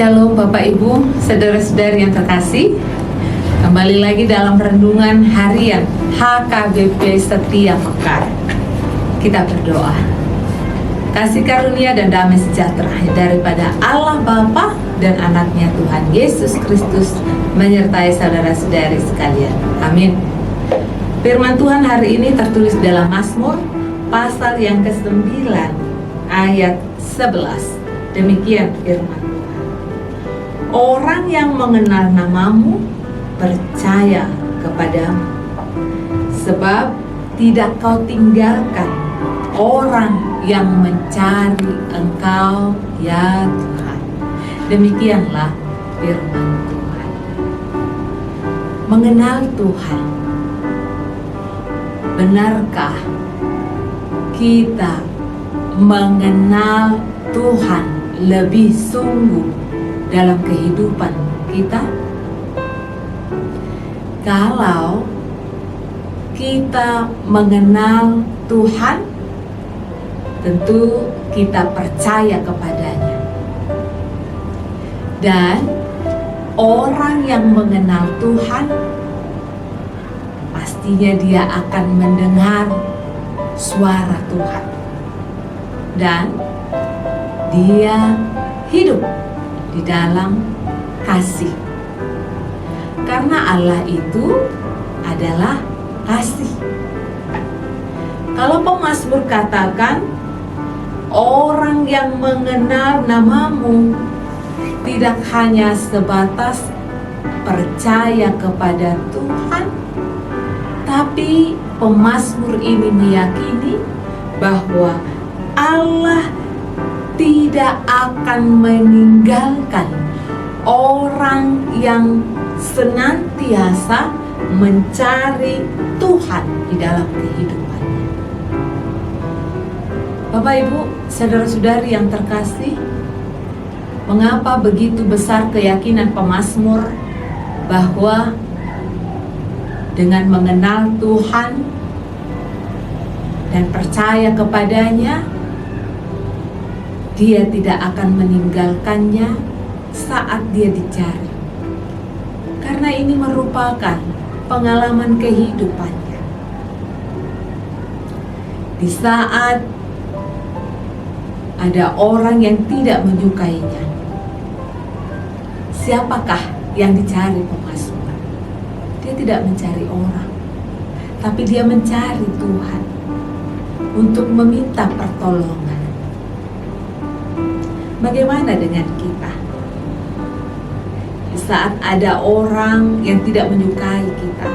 Shalom Bapak Ibu, saudara-saudari yang terkasih. Kembali lagi dalam renungan harian HKBP Setiap Pekan. Kita berdoa. Kasih karunia dan damai sejahtera daripada Allah Bapa dan anaknya Tuhan Yesus Kristus menyertai saudara-saudari sekalian. Amin. Firman Tuhan hari ini tertulis dalam Mazmur pasal yang ke-9 ayat 11. Demikian firman Tuhan. Orang yang mengenal namamu percaya kepadamu, sebab tidak kau tinggalkan orang yang mencari Engkau, ya Tuhan. Demikianlah firman Tuhan. Mengenal Tuhan. Benarkah kita mengenal Tuhan lebih sungguh dalam kehidupan kita? Kalau kita mengenal Tuhan, tentu kita percaya kepadanya. Dan orang yang mengenal Tuhan, pastinya dia akan mendengar suara Tuhan. Dan dia hidup di dalam kasih. Karena Allah itu adalah kasih. Kalau pemazmur katakan, orang yang mengenal namamu tidak hanya sebatas percaya kepada Tuhan, tapi pemazmur ini meyakini bahwa Allah tidak akan meninggalkan orang yang senantiasa mencari Tuhan di dalam kehidupannya. Bapak Ibu, saudara-saudari yang terkasih, mengapa begitu besar keyakinan pemazmur bahwa dengan mengenal Tuhan dan percaya kepadanya, dia tidak akan meninggalkannya saat dia dicari. Karena ini merupakan pengalaman kehidupannya. Di saat ada orang yang tidak menyukainya, siapakah yang dicari pemazmur? Dia tidak mencari orang, tapi dia mencari Tuhan untuk meminta pertolongan. Bagaimana dengan kita? Di saat ada orang yang tidak menyukai kita,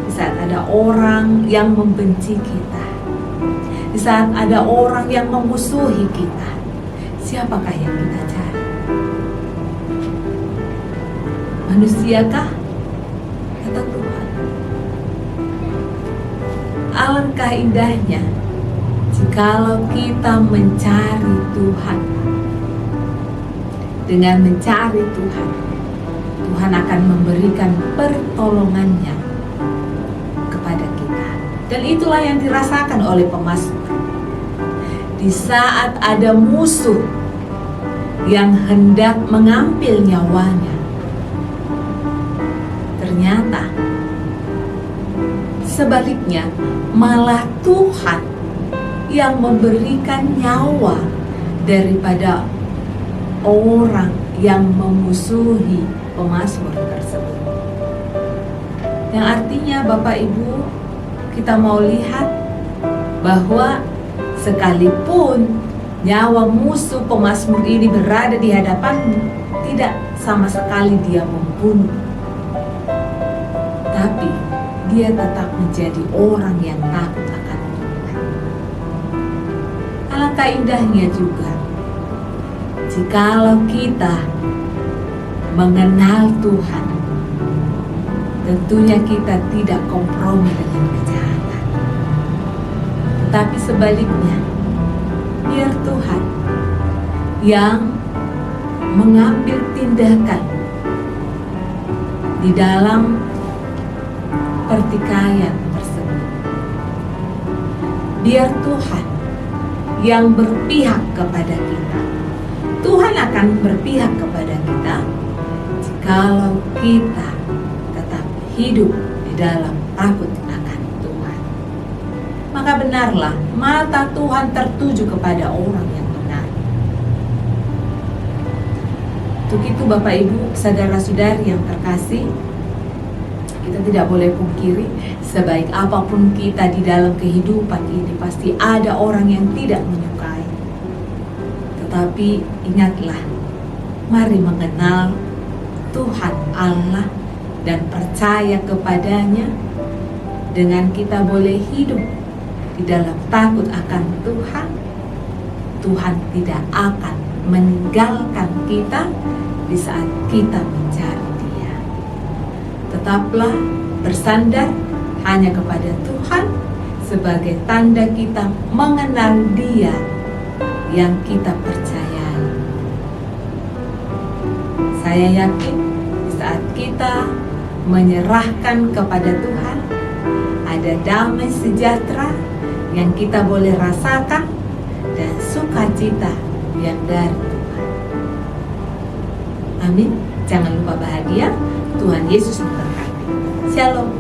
di saat ada orang yang membenci kita, di saat ada orang yang memusuhi kita, siapakah yang kita cari? Manusiakah atau Tuhan? Alangkah indahnya jikalau kita mencari Tuhan. Dengan mencari Tuhan, Tuhan akan memberikan pertolongannya kepada kita. Dan itulah yang dirasakan oleh pemazmur. Di saat ada musuh yang hendak mengambil nyawanya, ternyata sebaliknya malah Tuhan yang memberikan nyawa daripada orang yang memusuhi pemazmur tersebut. Yang artinya Bapak Ibu, kita mau lihat bahwa sekalipun nyawa musuh pemazmur ini berada di hadapanmu, tidak sama sekali dia membunuh, tapi dia tetap menjadi orang yang takut akan Tuhan. Alangkah indahnya juga jikalau kita mengenal Tuhan, tentunya kita tidak kompromi dengan kejahatan. Tetapi sebaliknya, biar Tuhan yang mengambil tindakan di dalam pertikaian tersebut. Biar Tuhan yang berpihak kepada kita. Tuhan akan berpihak kepada kita jikalau kita tetap hidup di dalam takut akan Tuhan. Maka benarlah mata Tuhan tertuju kepada orang yang benar. Untuk itu Bapak Ibu, saudara-saudari yang terkasih, kita tidak boleh pungkiri, sebaik apapun kita di dalam kehidupan ini, pasti ada orang yang tidak menyukai. Tetapi ingatlah, mari mengenal Tuhan Allah dan percaya kepadanya. Dengan kita boleh hidup di dalam takut akan Tuhan, Tuhan tidak akan meninggalkan kita di saat kita mencari Dia. Tetaplah bersandar hanya kepada Tuhan sebagai tanda kita mengenal Dia yang kita percayai. Saya yakin di saat kita menyerahkan kepada Tuhan, ada damai sejahtera yang kita boleh rasakan dan sukacita yang dari Tuhan. Amin. Jangan lupa bahagia. Tuhan Yesus memberkati. Shalom.